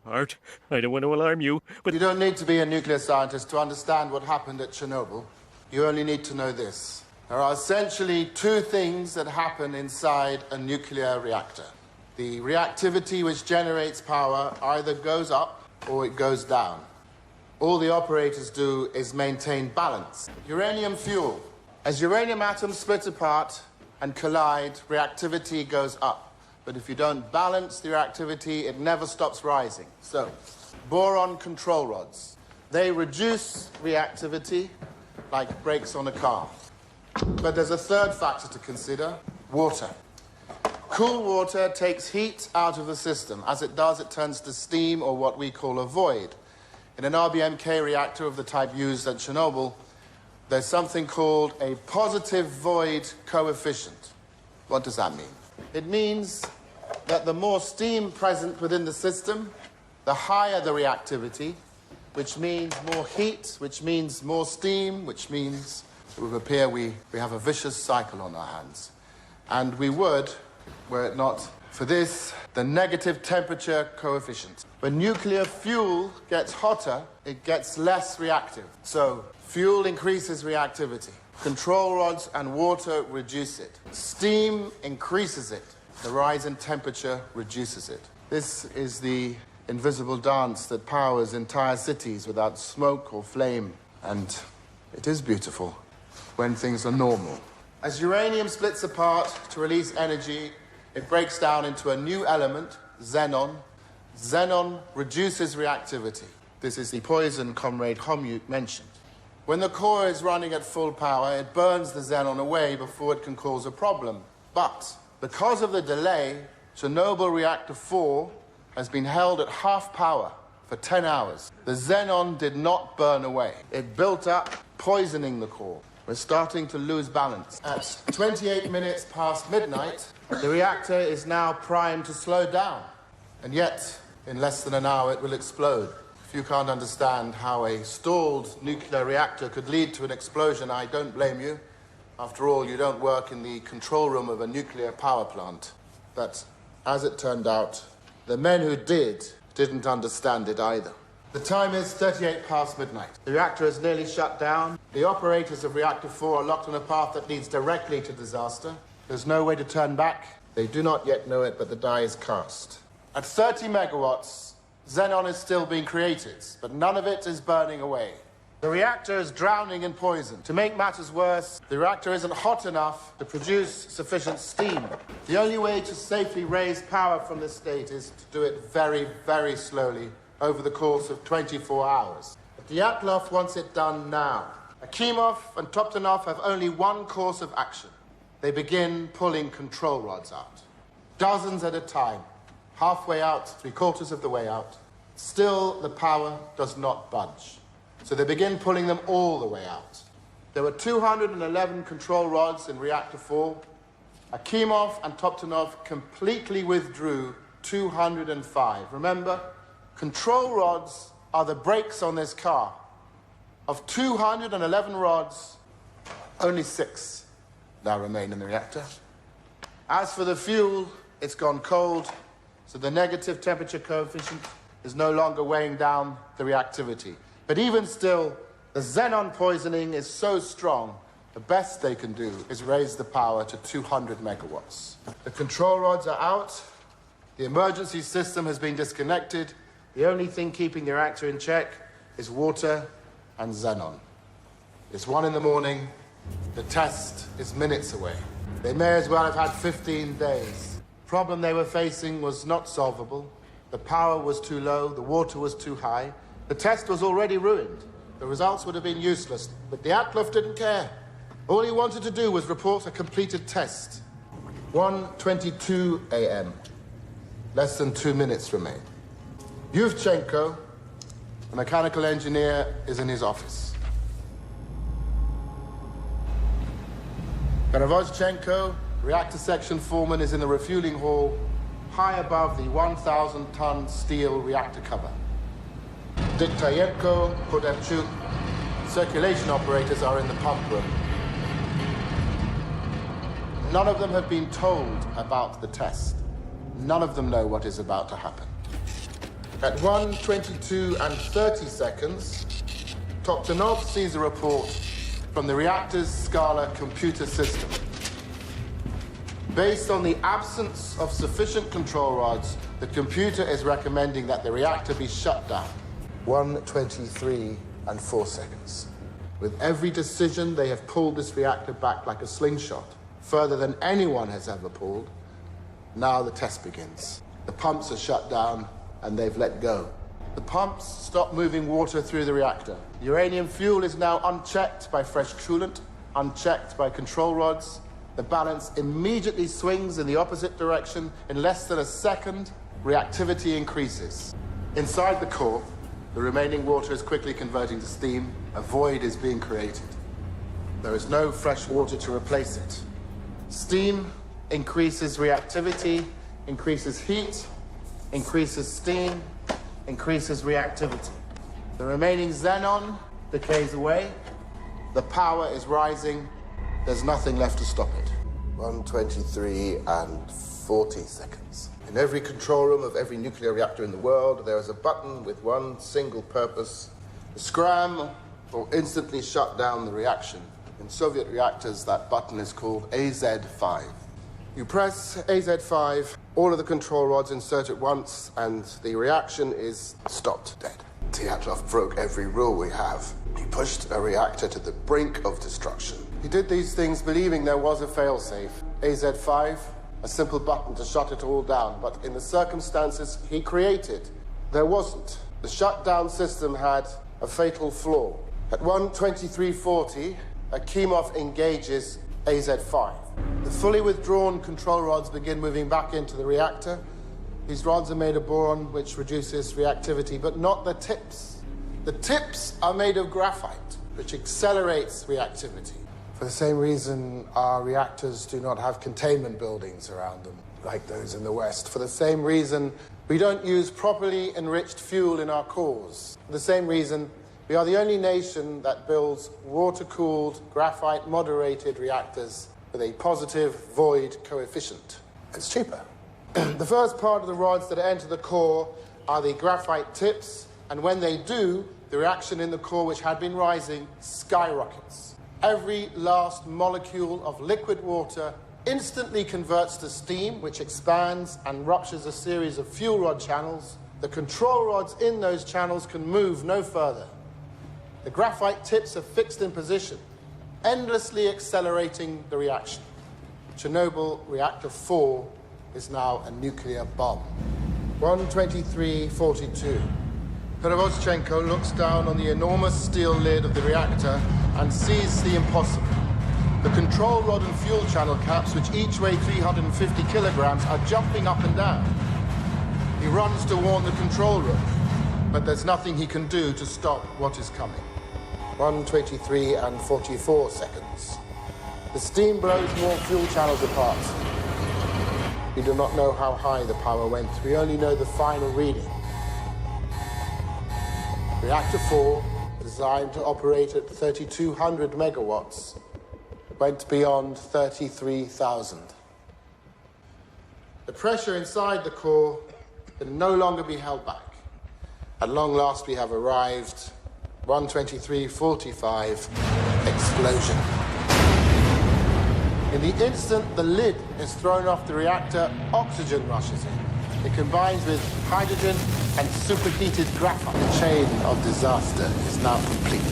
Bart, I don't want to alarm you, but... You don't need to be a nuclear scientist to understand what happened at Chernobyl. You only need to know this. There are essentially two things that happen inside a nuclear reactor. The reactivity which generates power either goes up or it goes down. All the operators do is maintain balance. Uranium fuel. As uranium atoms split apart and collide, reactivity goes up. But if you don't balance the reactivity, it never stops rising. So, boron control rods. They reduce reactivity like brakes on a car. But there's a third factor to consider: water. Cool water takes heat out of the system. As it does, it turns to steam, or what we call a void. In an RBMK reactor of the type used at Chernobyl, there's something called a positive void coefficient. What does that mean? It means that the more steam present within the system, the higher the reactivity, which means more heat, which means more steam, which means it would appear we have a vicious cycle on our hands. And we would, were it not for this, the negative temperature coefficient. When nuclear fuel gets hotter, it gets less reactive. So fuel increases reactivity. Control rods and water reduce it. Steam increases it. The rise in temperature reduces it. This is the invisible dance that powers entire cities without smoke or flame. And it is beautiful when things are normal. As uranium splits apart to release energy, it breaks down into a new element, xenon. Xenon reduces reactivity. This is the poison Comrade Homut mentioned. When the core is running at full power, it burns the xenon away before it can cause a problem. But because of the delay, Chernobyl Reactor 4 has been held at half power for 10 hours. The xenon did not burn away. It built up, poisoning the core. We're starting to lose balance. At 28 minutes past midnight, the reactor is now primed to slow down. And yet, in less than an hour, it will explode. If you can't understand how a stalled nuclear reactor could lead to an explosion, I don't blame you. After all, you don't work in the control room of a nuclear power plant. But as it turned out, the men who didn't understand it either. The time is 38 past midnight. The reactor is nearly shut down. The operators of Reactor 4 are locked on a path that leads directly to disaster. There's no way to turn back. They do not yet know it, but the die is cast. At 30 megawatts, xenon is still being created, but none of it is burning away. The reactor is drowning in poison. To make matters worse, the reactor isn't hot enough to produce sufficient steam. The only way to safely raise power from this state is to do it very, very slowly over the course of 24 hours. But the Dyatlov wants it done now. Akimov and Toptonov have only one course of action. They begin pulling control rods out. Dozens at a time. Halfway out, three-quarters of the way out. Still, the power does not budge. So they begin pulling them all the way out. There were 211 control rods in Reactor 4. Akimov and Toptonov completely withdrew 205. Remember, control rods are the brakes on this car. Of 211 rods, only 6 now remain in the reactor. As for the fuel, it's gone cold, so the negative temperature coefficient is no longer weighing down the reactivity. But even still, the xenon poisoning is so strong, the best they can do is raise the power to 200 megawatts. The control rods are out, the emergency system has been disconnected. The only thing keeping the reactor in check is water and xenon. It's 1 in the morning. The test is minutes away. They may as well have had 15 days. The problem they were facing was not solvable. The power was too low. The water was too high. The test was already ruined. The results would have been useless. But the Dyatlov didn't care. All he wanted to do was report a completed test. 1:22 a.m. Less than 2 minutes remain. Yuvchenko, a mechanical engineer, is in his office. Perevoschenko, reactor section foreman, is in the refueling hall, high above the 1,000-ton steel reactor cover. Diktayenko, Podepchuk, circulation operators are in the pump room. None of them have been told about the test. None of them know what is about to happen. At 1:22 and 30 seconds, Toktanov sees a report from the reactor's Scala computer system. Based on the absence of sufficient control rods, the computer is recommending that the reactor be shut down. 1:23 and 4 seconds. With every decision, they have pulled this reactor back like a slingshot, further than anyone has ever pulled. Now the test begins. The pumps are shut down, and they've let go. The pumps stop moving water through the reactor. Uranium fuel is now unchecked by fresh coolant, unchecked by control rods. The balance immediately swings in the opposite direction. In less than a second, reactivity increases. Inside the core, the remaining water is quickly converting to steam. A void is being created. There is no fresh water to replace it. Steam increases reactivity, increases heat, increases steam, increases reactivity. The remaining xenon decays away. The power is rising. There's nothing left to stop it. 1:23 and 40 seconds. In every control room of every nuclear reactor in the world, there is a button with one single purpose: to scram or instantly shut down the reaction. In Soviet reactors, that button is called AZ5. You press AZ5, all of the control rods insert at once, and the reaction is stopped dead. Dyatlov broke every rule we have. He pushed a reactor to the brink of destruction. He did these things believing there was a failsafe. AZ5, a simple button to shut it all down, but in the circumstances he created, there wasn't. The shutdown system had a fatal flaw. At 1:23:40, Akimov engages AZ5. The fully withdrawn control rods begin moving back into the reactor. These rods are made of boron, which reduces reactivity, but not the tips. The tips are made of graphite, which accelerates reactivity. For the same reason, our reactors do not have containment buildings around them, like those in the West. For the same reason, we don't use properly enriched fuel in our cores. For the same reason, we are the only nation that builds water-cooled, graphite-moderated reactors with a positive void coefficient. It's cheaper. The first part of the rods that enter the core are the graphite tips, and when they do, the reaction in the core, which had been rising, skyrockets. Every last molecule of liquid water instantly converts to steam, which expands and ruptures a series of fuel rod channels. The control rods in those channels can move no further. The graphite tips are fixed in position, endlessly accelerating the reaction. Chernobyl Reactor 4 is now a nuclear bomb. 1:23:42. Perevoschenko looks down on the enormous steel lid of the reactor and sees the impossible. The control rod and fuel channel caps, which each weigh 350 kilograms, are jumping up and down. He runs to warn the control room, but there's nothing he can do to stop what is coming. 1:23 and 44 seconds. The steam blows more fuel channels apart. We do not know how high the power went. We only know the final reading. Reactor 4, designed to operate at 3,200 megawatts, went beyond 33,000. The pressure inside the core can no longer be held back. At long last, we have arrived. 1:23:45, explosion. In the instant the lid is thrown off the reactor, oxygen rushes in. It combines with hydrogen and superheated graphite. The chain of disaster is now complete.